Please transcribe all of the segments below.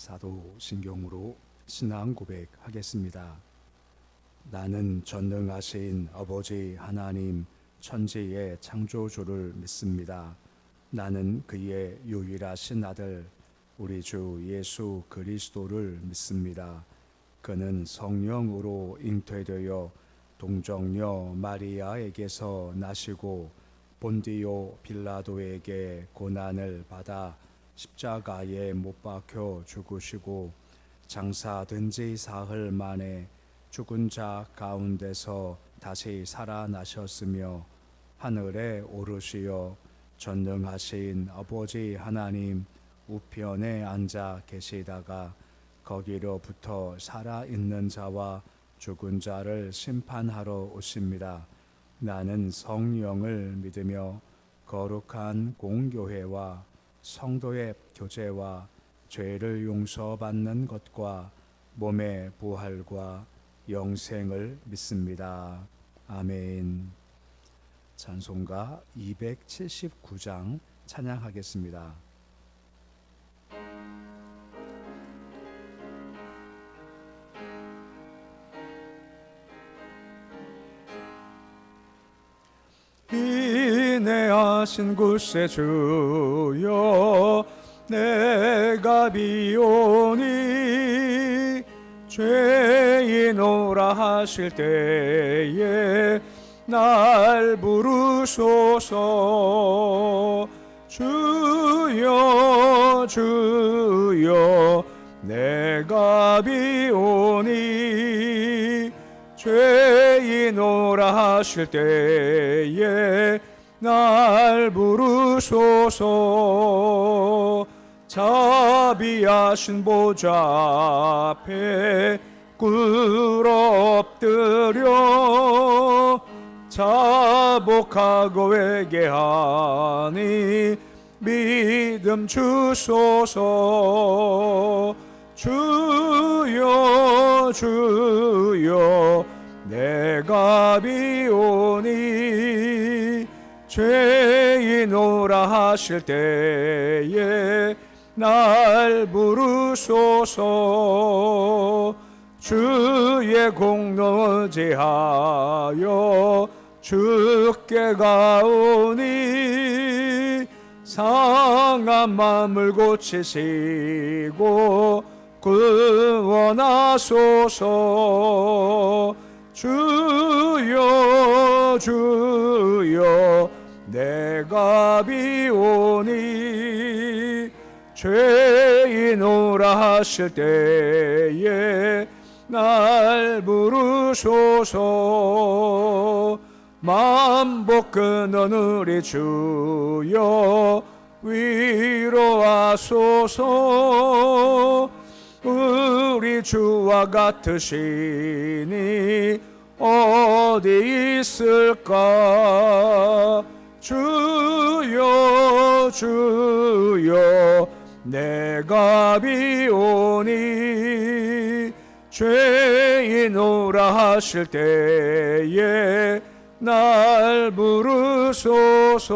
사도신경으로 신앙 고백하겠습니다. 나는 전능하신 아버지 하나님 천지의 창조주를 믿습니다. 나는 그의 유일하신 아들 우리 주 예수 그리스도를 믿습니다. 그는 성령으로 잉태되어 동정녀 마리아에게서 나시고 본디오 빌라도에게 고난을 받아 십자가에 못 박혀 죽으시고 장사된 지 사흘 만에 죽은 자 가운데서 다시 살아나셨으며 하늘에 오르시어 전능하신 아버지 하나님 우편에 앉아 계시다가 거기로부터 살아있는 자와 죽은 자를 심판하러 오십니다. 나는 성령을 믿으며 거룩한 공교회와 성도의 교제와 죄를 용서받는 것과 몸의 부활과 영생을 믿습니다. 아멘. 찬송가 279장 찬양하겠습니다. 인내하신 구세주여 내가 비오니 죄인오라 하실 때에 날 부르소서. 주여 주여 내가 비오니 죄인오라 하실 때에 날 부르소서. 자비하신 보좌 앞에 꿇어 엎드려 자복하고 회개하니 믿음 주소서. 주여 주여 내가 비오니 죄인오라 하실 때에 날 부르소서. 주의 공로 의지하여 주께 가오니 상한 마음을 고치시고 구원하소서. 주여 주여 내가 비오니 죄인오라 하실 때에 날 부르소서. 만복 끊은 우리 주여 위로하소서. 우리 주와 같으시니 어디 있을까. 주여 주여 내가 비오니 죄인오라 하실 때에 날 부르소서.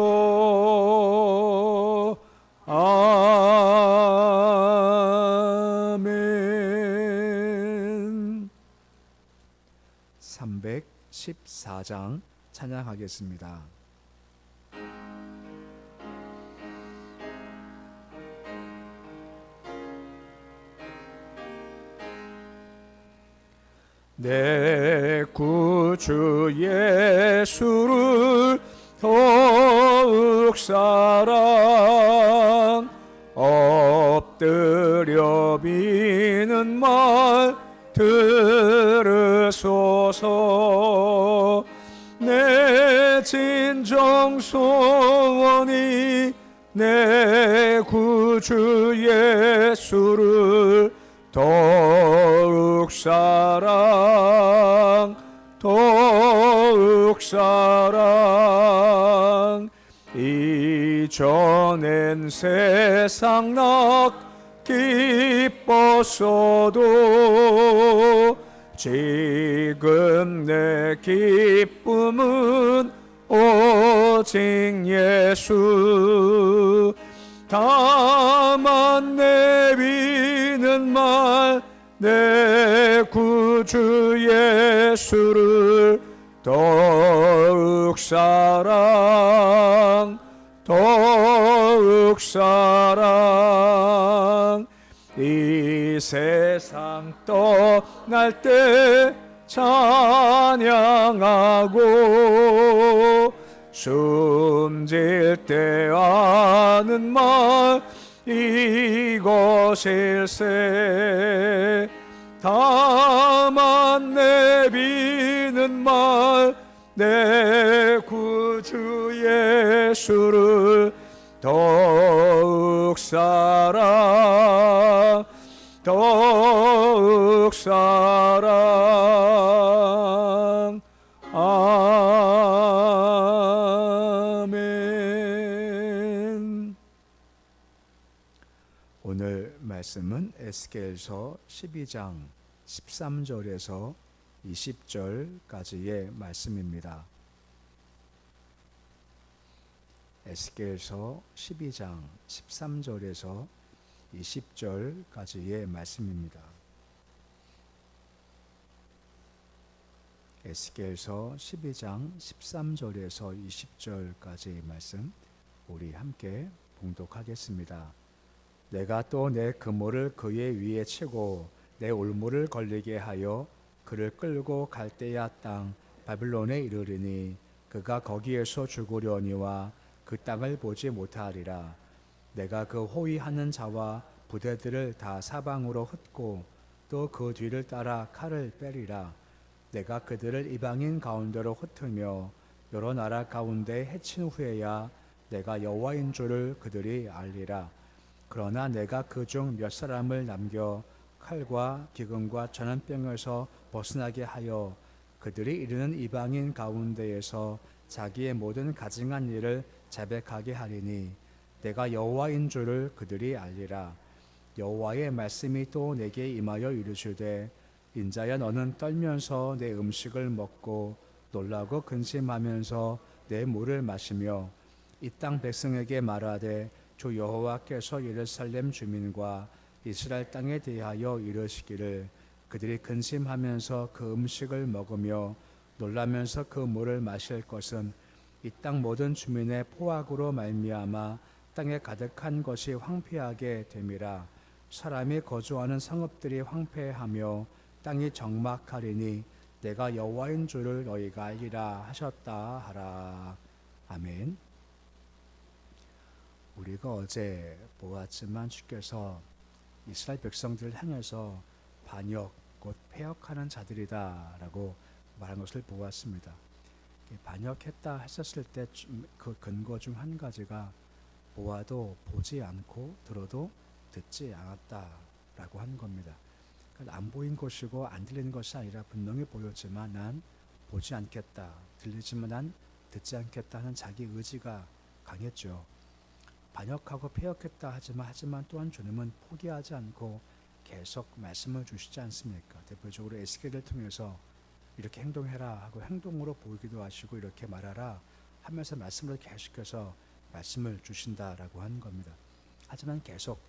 아멘. 314장 찬양하겠습니다. 내 구주 예수를 더욱 사랑 엎드려 비는 말 들으소서. 내 진정 소원이 내 구주 예수를 더욱 사랑 더욱 사랑. 이전엔 세상 낙 기뻤어도 지금 내 기쁨은 오직 예수. 다만 내비는 말 내 구주 예수를 더욱 사랑 이 세상 떠날 때 찬양하고 숨질 때 하는 말 이것일세 다만 내비는 말 내 구주 예수를 더욱 사랑 아멘. 오늘 말씀은 에스겔서 12장 13절에서 20절까지의 말씀입니다. 에스겔서 12장 13절에서 20절까지의 말씀입니다. 에스겔서 12장 13절에서 20절까지의 말씀 우리 함께 봉독하겠습니다. 내가 또 내 그물을 그의 위에 치고 내 올무를 걸리게 하여 그를 끌고 갈대아 땅 바빌론에 이르리니 그가 거기에서 죽으려니와 그 땅을 보지 못하리라. 내가 그 호위하는 자와 부대들을 다 사방으로 흩고 또 그 뒤를 따라 칼을 빼리라. 내가 그들을 이방인 가운데로 흩으며 여러 나라 가운데 해친 후에야 내가 여호와인 줄을 그들이 알리라. 그러나 내가 그중 몇 사람을 남겨 칼과 기근과 전염병에서 벗어나게 하여 그들이 이르는 이방인 가운데에서 자기의 모든 가증한 일을 자백하게 하리니 내가 여호와인 줄을 그들이 알리라. 여호와의 말씀이 또 내게 임하여 이르시되 인자야 너는 떨면서 내 음식을 먹고 놀라고 근심하면서 내 물을 마시며 이 땅 백성에게 말하되 주 여호와께서 예루살렘 주민과 이스라엘 땅에 대하여 이르시기를 그들이 근심하면서 그 음식을 먹으며 놀라면서 그 물을 마실 것은 이 땅 모든 주민의 포악으로 말미암아 땅에 가득한 것이 황폐하게 됨이라. 사람이 거주하는 성읍들이 황폐하며 땅이 적막하리니 내가 여호와인 줄을 너희가 알리라 하셨다 하라. 아멘. 우리가 어제 보았지만 주께서 이스라엘 백성들을 향해서 반역, 곧 패역하는 자들이다 라고 말한 것을 보았습니다. 반역했다 했었을 때 그 근거 중 한 가지가 보아도 보지 않고 들어도 듣지 않았다 라고 하는 겁니다. 그러니까 안 보인 것이고 안 들리는 것이 아니라 분명히 보였지만 난 보지 않겠다, 들리지만 난 듣지 않겠다 하는 자기 의지가 강했죠. 반역하고 패역했다 하지만 또한 주님은 포기하지 않고 계속 말씀을 주시지 않습니까? 대표적으로 에스겔을 통해서 이렇게 행동해라 하고 행동으로 보이기도 하시고 이렇게 말하라 하면서 말씀을 계속해서 말씀을 주신다라고 하는 겁니다. 하지만 계속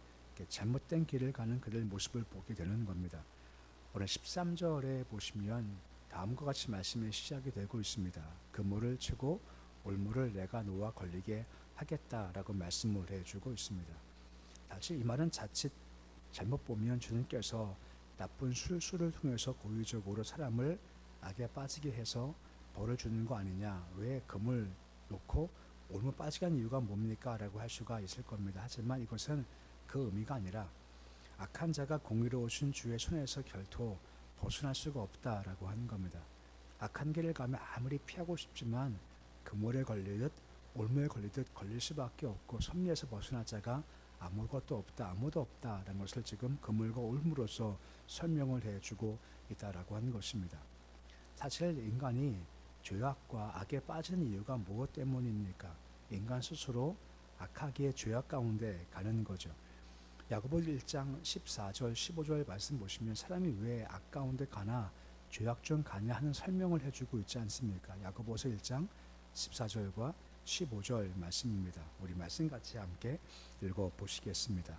잘못된 길을 가는 그들 모습을 보게 되는 겁니다. 오늘 13절에 보시면 다음과 같이 말씀이 시작이 되고 있습니다. 그물을 치고 올무를 내가 놓아 걸리게 하겠다라고 말씀을 해주고 있습니다. 사실 이 말은 자칫 잘못 보면 주님께서 나쁜 술수를 통해서 고의적으로 사람을 악에 빠지게 해서 벌을 주는 거 아니냐, 왜 그물 놓고 올무 빠지게 한 이유가 뭡니까? 라고 할 수가 있을 겁니다. 하지만 이것은 그 의미가 아니라 악한 자가 공의로우신 주의 손에서 결코 벗어날 수가 없다라고 하는 겁니다. 악한 길을 가면 아무리 피하고 싶지만 그물에 걸리듯 올무에 걸리듯 걸릴 수밖에 없고 섭리에서 벗어날 자가 아무것도 없다, 아무도 없다라는 것을 지금 그물과 올무로서 설명을 해주고 있다라고 하는 것입니다. 사실 인간이 죄악과 악에 빠지는 이유가 무엇 때문입니까? 인간 스스로 악하기에 죄악 가운데 가는 거죠. 야고보 1장 14절 15절 말씀 보시면 사람이 왜 악 가운데 가나 죄악 중 가냐 하는 설명을 해주고 있지 않습니까? 야고보서 1장 14절과 15절 말씀입니다. 우리 말씀 같이 함께 읽어보시겠습니다.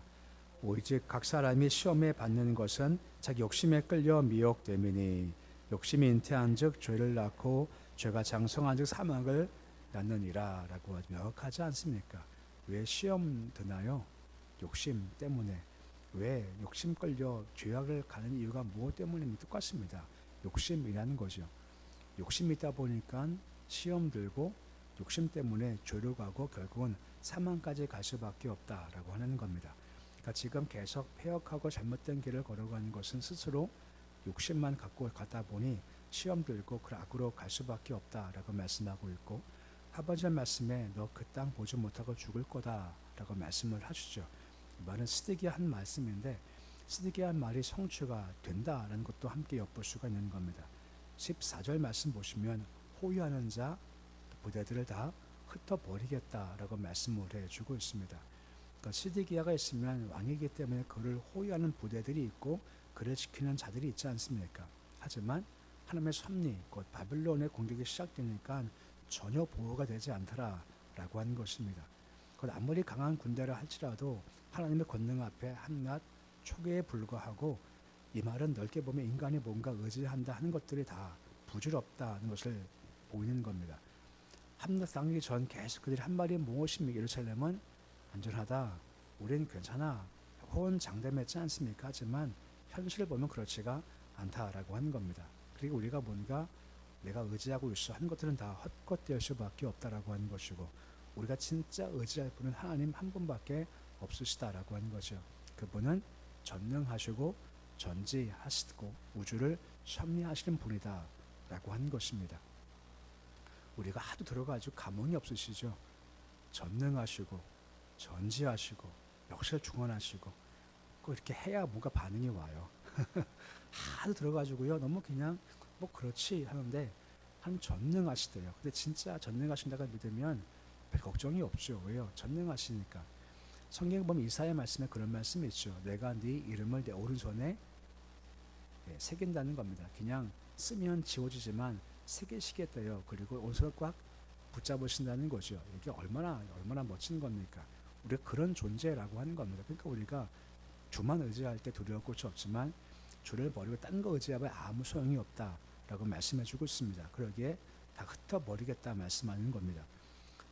오직 각 사람이 시험에 받는 것은 자기 욕심에 끌려 미혹됨이니 욕심이 잉태한 즉 죄를 낳고 죄가 장성한 즉 사망을 낳느니라 라고 명확하지 않습니까? 왜 시험 드나요? 욕심 때문에. 왜 욕심 끌려 죄악을 가는 이유가 무엇 때문입니까? 똑같습니다. 욕심이라는 거죠. 욕심이 있다 보니까 시험 들고 욕심 때문에 죄로 가고 결국은 사망까지 갈 수밖에 없다라고 하는 겁니다. 그러니까 지금 계속 폐역하고 잘못된 길을 걸어가는 것은 스스로 욕심만 갖고 가다 보니 시험 들고 그 악으로 갈 수밖에 없다라고 말씀하고 있고, 하버절 말씀에 너 그 땅 보지 못하고 죽을 거다라고 말씀을 하시죠. 이 말은 스디기야 한 말씀인데 스디기야 한 말이 성취가 된다라는 것도 함께 엿볼 수가 있는 겁니다. 14절 말씀 보시면 호위하는 자 부대들을 다 흩어버리겠다라고 말씀을 해주고 있습니다. 그러니까 시드기야가 있으면 왕이기 때문에 그를 호위하는 부대들이 있고 그를 지키는 자들이 있지 않습니까? 하지만 하나님의 섭리, 곧 바빌론의 공격이 시작되니까 전혀 보호가 되지 않더라라고 하는 것입니다. 곧 아무리 강한 군대를 할지라도 하나님의 권능 앞에 한낱 초계에 불과하고, 이 말은 넓게 보면 인간이 뭔가 의지한다 하는 것들이 다 부질없다는 것을 보이는 겁니다. 함락 당하기 전 계속 그들이 한 말이 무엇입니까? 예루살렘은 안전하다, 우린 괜찮아, 호언장담했지 않습니까? 하지만 현실을 보면 그렇지가 않다라고 하는 겁니다. 그리고 우리가 뭔가 내가 의지하고 있어 하는 것들은 다 헛것될 수밖에 없다라고 하는 것이고, 우리가 진짜 의지할 분은 하나님 한 분밖에 없으시다라고 하는 거죠. 그분은 전능하시고 전지하시고 우주를 섭리하시는 분이다 라고 하는 것입니다. 우리가 하도 들어가지고 감흥이 없으시죠. 전능하시고 전지하시고 역사를 중원하시고 꼭 이렇게 해야 뭔가 반응이 와요. 하도 들어가지고요 너무 그냥 뭐 그렇지 하는데 하나님 전능하시대요. 근데 진짜 전능하신다고 믿으면 별 걱정이 없죠. 왜요? 전능하시니까. 성경 보면 이사야 말씀에 그런 말씀이 있죠. 내가 네 이름을 내 오른손에 새긴다는 겁니다. 그냥 쓰면 지워지지만 새기시겠대요. 그리고 오른손을 꽉 붙잡으신다는 거죠. 이게 얼마나 멋진 겁니까? 우리가 그런 존재라고 하는 겁니다. 그러니까 우리가 주만 의지할 때 두려울 것이 없지만 주를 버리고 딴 거 의지하면 아무 소용이 없다라고 말씀해 주고 있습니다. 그러기에 다 흩어버리겠다 말씀하는 겁니다.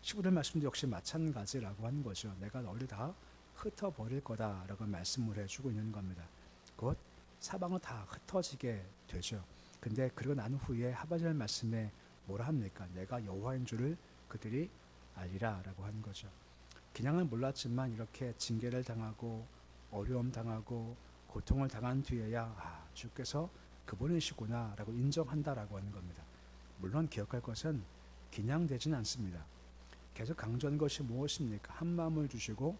15절 말씀도 역시 마찬가지라고 하는 거죠. 내가 너희를 다 흩어버릴 거다라고 말씀을 해주고 있는 겁니다. 곧 사방으로 다 흩어지게 되죠. 근데 그러고 난 후에 하반절 말씀에 뭐라 합니까? 내가 여호와인 줄을 그들이 알리라 라고 하는 거죠. 그냥은 몰랐지만 이렇게 징계를 당하고 어려움 당하고 고통을 당한 뒤에야 주께서 그분이시구나 라고 인정한다라고 하는 겁니다. 물론 기억할 것은 그냥 되진 않습니다. 계속 강조한 것이 무엇입니까? 한 마음을 주시고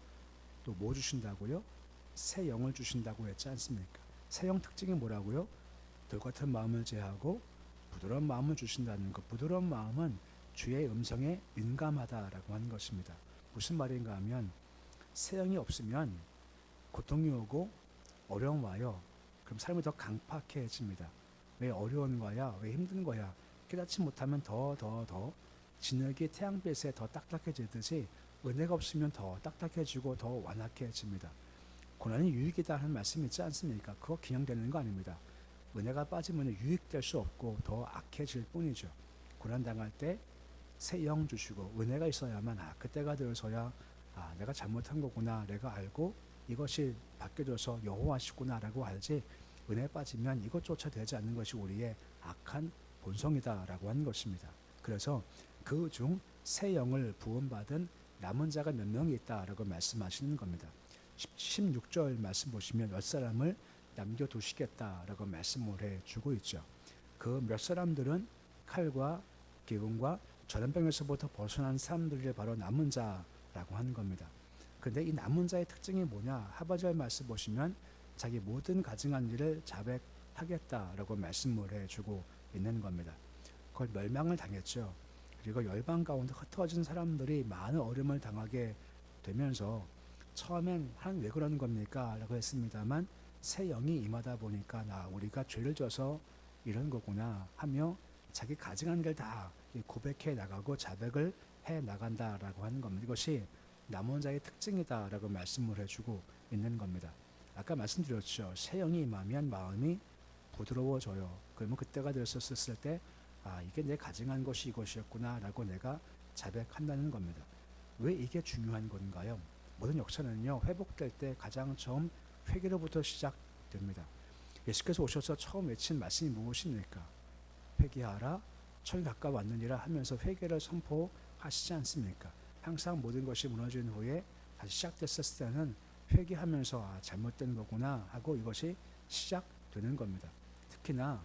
또 뭐 주신다고요? 새 영을 주신다고 했지 않습니까? 새 영 특징이 뭐라고요? 돌같은 마음을 제하고 부드러운 마음을 주신다는 것. 부드러운 마음은 주의 음성에 민감하다라고 하는 것입니다. 무슨 말인가 하면 새 영이 없으면 고통이 오고 어려움 와요. 그럼 삶이 더 강팍해집니다. 왜 어려운 거야? 왜 힘든 거야? 깨닫지 못하면 더 진흙이 태양빛에 더 딱딱해지듯이 은혜가 없으면 더 딱딱해지고 더 완악해집니다. 고난이 유익이다 하는 말씀이 있지 않습니까? 그거 그냥 되는 거 아닙니다. 은혜가 빠지면 유익될 수 없고 더 악해질 뿐이죠. 고난당할 때 새 영 주시고 은혜가 있어야만 그때가 되어서야 내가 잘못한 거구나 내가 알고 이것이 바뀌어져서 여호와시구나 라고 알지, 은혜 빠지면 이것조차 되지 않는 것이 우리의 악한 본성이다 라고 하는 것입니다. 그래서 그 중 새 영을 부음받은 남은 자가 몇 명이 있다라고 말씀하시는 겁니다. 16절 말씀 보시면 몇 사람을 남겨두시겠다라고 말씀을 해주고 있죠. 그 몇 사람들은 칼과 기근과 전염병에서부터 벗어난 사람들이 바로 남은 자라고 하는 겁니다. 근데 이 남은 자의 특징이 뭐냐? 하바절 말씀 보시면 자기 모든 가증한 일을 자백하겠다라고 말씀을 해주고 있는 겁니다. 그걸 멸망을 당했죠. 그리고 열방 가운데 흩어진 사람들이 많은 어려움을 당하게 되면서 처음엔 하나님 왜 그러는 겁니까? 라고 했습니다만 새 영이 임하다 보니까 우리가 죄를 져서 이런 거구나 하며 자기 가증한 걸 다 고백해 나가고 자백을 해 나간다라고 하는 겁니다. 이것이 남은 자의 특징이다라고 말씀을 해주고 있는 겁니다. 아까 말씀드렸죠. 새 영이 임하면 마음이 부드러워져요. 그러면 그때가 되었을 때 이게 내 가증한 것이 이것이었구나라고 내가 자백한다는 겁니다. 왜 이게 중요한 건가요? 모든 역사는요, 회복될 때 가장 처음 회개로부터 시작됩니다. 예수께서 오셔서 처음 외친 말씀이 무엇입니까? 회개하라, 천이 가까웠느니라 하면서 회개를 선포하시지 않습니까? 항상 모든 것이 무너진 후에 다시 시작됐을 때는 회개하면서 잘못된 거구나 하고 이것이 시작되는 겁니다. 특히나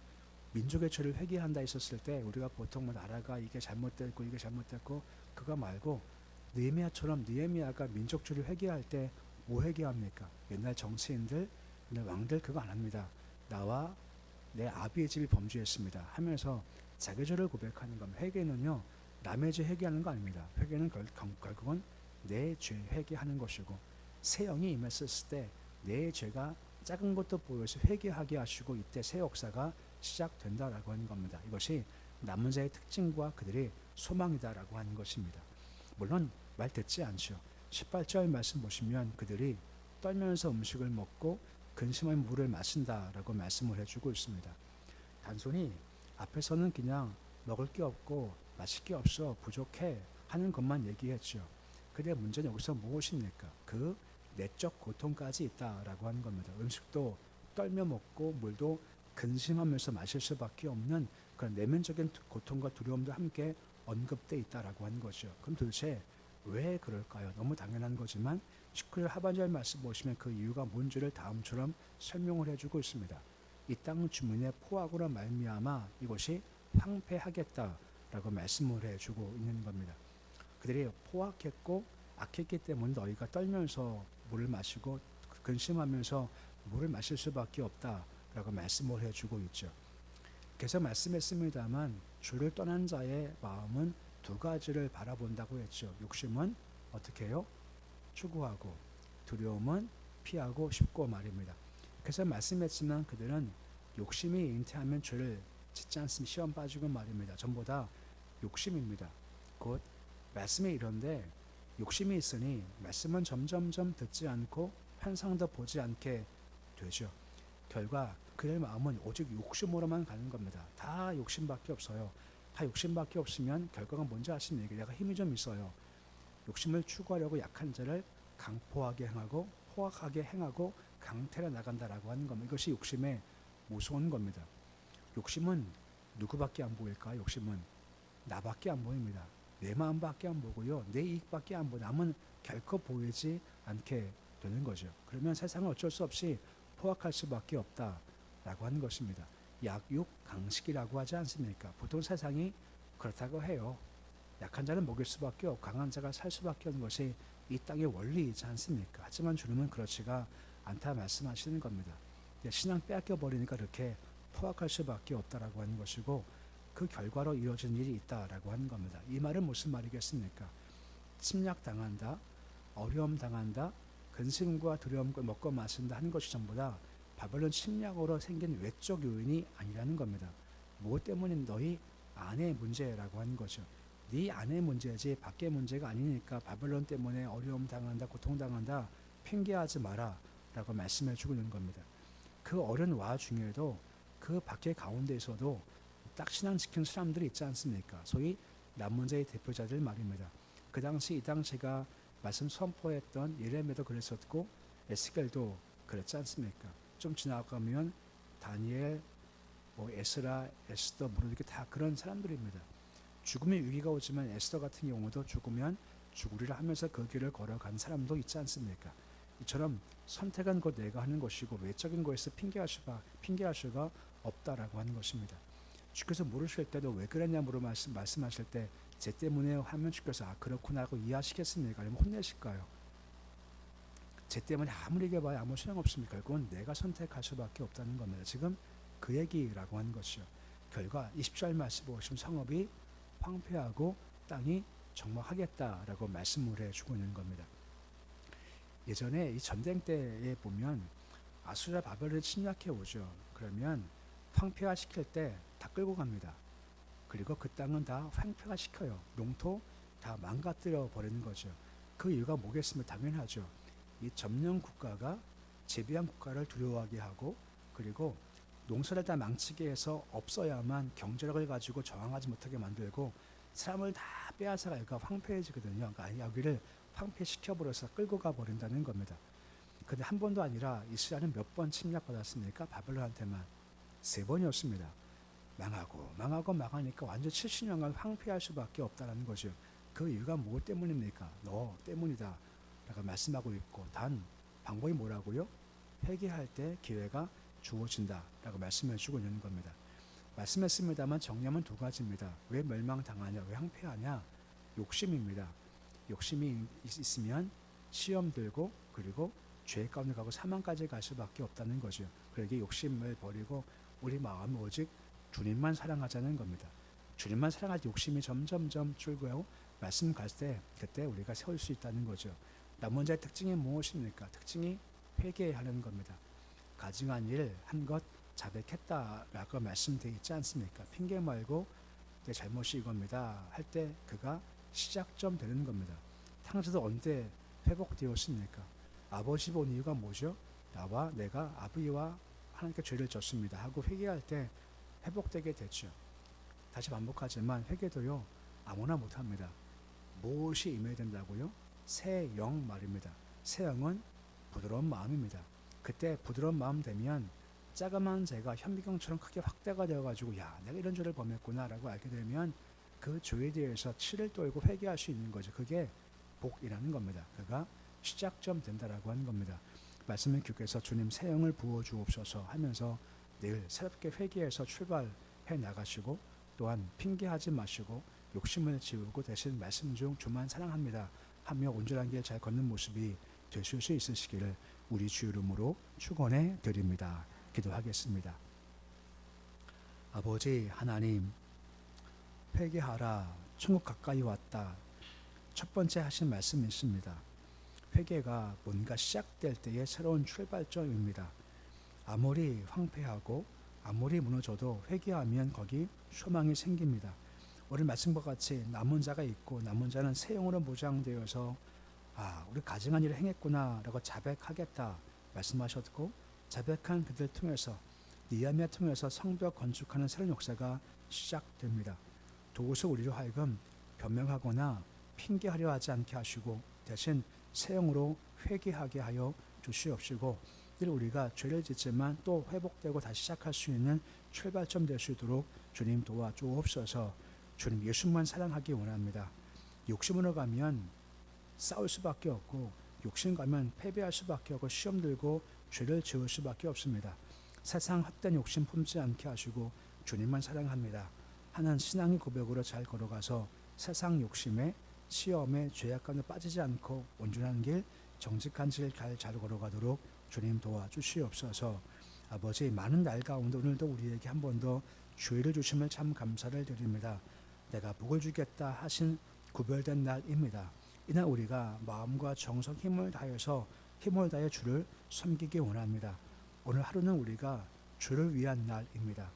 민족의 죄를 회개한다 했었을 때 우리가 보통 나라가 이게 잘못됐고 이게 잘못됐고 그거 말고 느헤미야가 민족 죄를 회개할 때 뭐 회개합니까? 옛날 정치인들, 옛날 왕들 그거 안 합니다. 나와 내 아비의 집이 범죄했습니다 하면서 자기 죄를 고백하는 겁니다. 회개는요, 남의 죄 회개하는 거 아닙니다. 회개는 결국은 내 죄 회개하는 것이고, 새 영이 임했을 때 내 죄가 작은 것도 보여서 회개하게 하시고 이때 새 역사가 시작된다라고 하는 겁니다. 이것이 남은 자의 특징과 그들의 소망이다라고 하는 것입니다. 물론 말 듣지 않죠. 18절 말씀 보시면 그들이 떨면서 음식을 먹고 근심의 물을 마신다라고 말씀을 해주고 있습니다. 단순히 앞에서는 그냥 먹을 게 없고 마실 게 없어 부족해 하는 것만 얘기했죠. 근데 문제는 여기서 무엇입니까? 그 내적 고통까지 있다라고 하는 겁니다. 음식도 떨며 먹고 물도 근심하면서 마실 수밖에 없는 그런 내면적인 고통과 두려움도 함께 언급돼 있다라고 하는 거죠. 그럼 도대체 왜 그럴까요? 너무 당연한 거지만 19절 하반절 말씀 보시면 그 이유가 뭔지를 다음처럼 설명을 해주고 있습니다. 이 땅 주민의 포악으로 말미암아 이것이 황폐하겠다라고 말씀을 해주고 있는 겁니다. 그들이 포악했고 악했기 때문에 너희가 떨면서 물을 마시고 근심하면서 물을 마실 수밖에 없다라고 말씀을 해주고 있죠. 그래서 말씀했습니다만 주를 떠난 자의 마음은 두 가지를 바라본다고 했죠. 욕심은 어떻게 해요? 추구하고, 두려움은 피하고 싶고 말입니다. 그래서 말씀했지만 그들은 욕심이 잉태하면 죄를 짓지 않습니다. 시험 빠지고 말입니다. 전부 다 욕심입니다. 곧 말씀이 이런데 욕심이 있으니 말씀은 점점점 듣지 않고 환상도 보지 않게 되죠. 결과 그의 마음은 오직 욕심으로만 가는 겁니다. 다 욕심밖에 없어요. 다 욕심밖에 없으면 결과가 뭔지 아십니까? 내가 힘이 좀 있어요. 욕심을 추구하려고 약한 자를 강포하게 행하고 포악하게 행하고 강태려 나간다라고 하는 겁니다. 이것이 욕심의 무서운 겁니다. 욕심은 누구밖에 안 보일까? 욕심은 나밖에 안 보입니다. 내 마음밖에 안 보고요. 내 이익밖에 안 보고 남은 결코 보이지 않게 되는 거죠. 그러면 세상은 어쩔 수 없이 포악할 수밖에 없다라고 하는 것입니다. 약육 강식이라고 하지 않습니까? 보통 세상이 그렇다고 해요. 약한 자는 먹일 수밖에 없고 강한 자가 살 수밖에 없는 것이 이 땅의 원리이지 않습니까? 하지만 주님은 그렇지가 않다 말씀하시는 겁니다. 신앙 빼앗겨 버리니까 그렇게 포악할 수밖에 없다라고 하는 것이고 그 결과로 이루어진 일이 있다라고 하는 겁니다. 이 말은 무슨 말이겠습니까? 침략 당한다, 어려움 당한다, 근심과 두려움과 먹고 마신다 하는 것이 전부 다 바벨론 침략으로 생긴 외적 요인이 아니라는 겁니다. 무엇 때문에 너희 안의 문제라고 하는 거죠. 네 안의 문제지 밖의 문제가 아니니까 바벨론 때문에 어려움 당한다, 고통 당한다 핑계하지 마라 라고 말씀해 주고 있는 겁니다. 그 어려운 와중에도 그 밖의 가운데에서도 딱 신앙 지키는 사람들이 있지 않습니까? 소위 남은 자의 대표자들 말입니다. 그 당시 이 당시가 말씀 선포했던 예레미야도 그랬었고 에스겔도 그랬지 않습니까? 좀 지나가면 다니엘, 에스라, 에스더, 이렇게 다 그런 사람들입니다. 죽음의 위기가 오지만 에스더 같은 경우도 죽으면 죽으리라 하면서 그 길을 걸어간 사람도 있지 않습니까? 이처럼 선택은 곧 내가 하는 것이고 외적인 것에서 핑계할 수가 없다라고 하는 것입니다. 주께서 물으실 때도 왜 그랬냐 말씀하실 때 제 때문에 하면 주께서 그렇구나 하고 이해하시겠습니까? 아니면 혼내실까요? 제 때문에 아무리 얘기해봐야 아무 소용없습니까? 그건 내가 선택할 수밖에 없다는 겁니다. 지금 그 얘기라고 하는 것이요. 결과 20절 말씀 보시면 성읍이 황폐하고 땅이 정막하겠다라고 말씀을 해주고 있는 겁니다. 예전에 이 전쟁 때에 보면 아수라 바벨을 침략해 오죠. 그러면 황폐화 시킬 때 다 끌고 갑니다. 그리고 그 땅은 다 황폐화 시켜요. 농토 다 망가뜨려 버리는 거죠. 그 이유가 뭐겠습니까? 당연하죠. 이 점령 국가가 재비한 국가를 두려워하게 하고, 그리고 농사를 다 망치게 해서 없어야만 경제력을 가지고 저항하지 못하게 만들고, 사람을 다 빼앗아가 여기가 황폐해지거든요. 그러니까 여기를 황폐시켜버려서 끌고 가버린다는 겁니다. 근데 한 번도 아니라 이스라엘은 몇 번 침략받았습니까? 바벨론한테만 3번이었습니다. 망하니까 완전 70년간 황폐할 수밖에 없다는 거죠. 그 이유가 뭐 때문입니까? 너 때문이다 라고 말씀하고 있고, 단 방법이 뭐라고요? 회개할 때 기회가 주어진다 라고 말씀해 주고 있는 겁니다. 말씀했습니다만 정념은 2가지입니다. 왜 멸망당하냐, 왜 황폐하냐? 욕심입니다. 욕심이 있으면 시험 들고, 그리고 죄 가운데 가고 사망까지 갈 수밖에 없다는 거죠. 그러기에 욕심을 버리고 우리 마음이 오직 주님만 사랑하자는 겁니다. 주님만 사랑할 때 욕심이 점점점 줄고요. 말씀 갈 때 그때 우리가 세울 수 있다는 거죠. 남은 자의 특징이 무엇입니까? 특징이 회개하는 겁니다. 가증한 일 한 것 자백했다라고 말씀되어 있지 않습니까? 핑계 말고 내 잘못이 이겁니다 할 때 그가 시작점 되는 겁니다. 탕자도 언제 회복되었습니까? 아버지 본 이유가 뭐죠? 나와 내가 아버지와 하나님께 죄를 졌습니다 하고 회개할 때 회복되게 됐죠. 다시 반복하지만 회개도요 아무나 못합니다. 무엇이 임해야 된다고요? 새 영 말입니다. 새 영은 부드러운 마음입니다. 그때 부드러운 마음 되면 자그마한 죄가 현미경처럼 크게 확대가 되어가지고 야 내가 이런 죄를 범했구나 라고 알게 되면 그 죄에 대해서 치를 떨고 회개할 수 있는 거죠. 그게 복이라는 겁니다. 그가 시작점 된다라고 하는 겁니다. 말씀을 교회에서 주님 새 영을 부어주옵소서 하면서 늘 새롭게 회개해서 출발해 나가시고, 또한 핑계하지 마시고 욕심을 지우고 대신 말씀 중 주만 사랑합니다 하며 온전한 길 잘 걷는 모습이 되실 수 있으시기를 우리 주 이름으로 축원해 드립니다. 기도하겠습니다. 아버지 하나님, 회개하라, 천국 가까이 왔다. 첫 번째 하신 말씀이 있습니다. 회개가 뭔가 시작될 때의 새로운 출발점입니다. 아무리 황폐하고 아무리 무너져도 회개하면 거기 소망이 생깁니다. 오늘 말씀과 같이 남은 자가 있고 남은 자는 새 영으로 무장되어서 우리 가증한 일을 행했구나 라고 자백하겠다 말씀하셨고, 자백한 그들 통해서 니아미아 통해서 성벽 건축하는 새로운 역사가 시작됩니다. 도우서 우리로 하여금 변명하거나 핑계하려 하지 않게 하시고 대신 새 영으로 회개하게 하여 주시옵시고, 늘 우리가 죄를 짓지만 또 회복되고 다시 시작할 수 있는 출발점 될 수 있도록 주님 도와주옵소서. 주님 예수만 사랑하기 원합니다. 욕심으로 가면 싸울 수밖에 없고, 욕심 가면 패배할 수밖에 없고, 시험 들고 죄를 지을 수밖에 없습니다. 세상 헛된 욕심 품지 않게 하시고 주님만 사랑합니다 하는 신앙의 고백으로 잘 걸어가서 세상 욕심에 시험에 죄악 가운데 빠지지 않고 온전한 길 정직한 길 잘 걸어가도록 주님 도와주시옵소서. 아버지, 많은 날 가운데 오늘도 우리에게 한 번 더 주의를 주심을 참 감사를 드립니다. 내가 복을 주겠다 하신 구별된 날입니다. 이날 우리가 마음과 정성 힘을 다해서 힘을 다해 주를 섬기기 원합니다. 오늘 하루는 우리가 주를 위한 날입니다.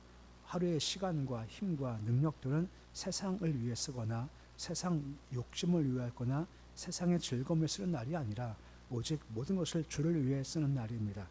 하루의 시간과 힘과 능력들은 세상을 위해 쓰거나 세상 욕심을 위하거나 세상의 즐거움을 쓰는 날이 아니라 오직 모든 것을 주를 위해 쓰는 날입니다.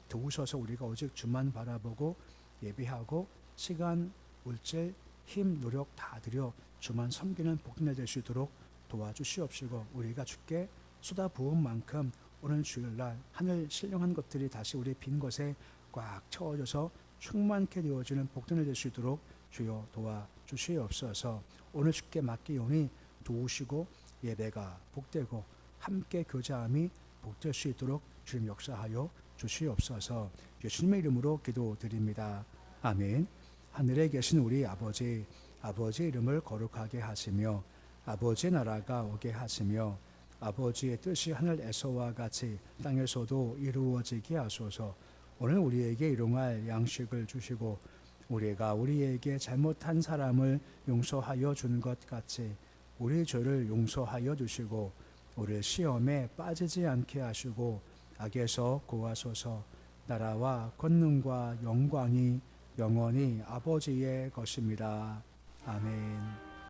도우셔서 우리가 오직 주만 바라보고 예배하고 시간, 물질, 힘, 노력 다 들여 주만 섬기는 복된 될 수 있도록 도와주시옵시고, 우리가 주께 쏟아부은 만큼 오늘 주일날 하늘 신령한 것들이 다시 우리의 빈 것에 꽉 채워져서 충만케 되어지는 복된을 될 수 있도록 주여 도와주시옵소서. 오늘 주께 맡기오니 도우시고 예배가 복되고 함께 교제함이 복될 수 있도록 주님 역사하여 주시옵소서. 예수님의 이름으로 기도드립니다. 아멘. 하늘에 계신 우리 아버지, 아버지의 이름을 거룩하게 하시며 아버지의 나라가 오게 하시며 아버지의 뜻이 하늘에서와 같이 땅에서도 이루어지게 하소서. 오늘 우리에게 일용할 양식을 주시고 우리가 우리에게 잘못한 사람을 용서하여 주는 것 같이 우리 죄를 용서하여 주시고 우리 시험에 빠지지 않게 하시고 악에서 구하소서. 나라와 권능과 영광이 영원히 아버지의 것입니다. 아멘.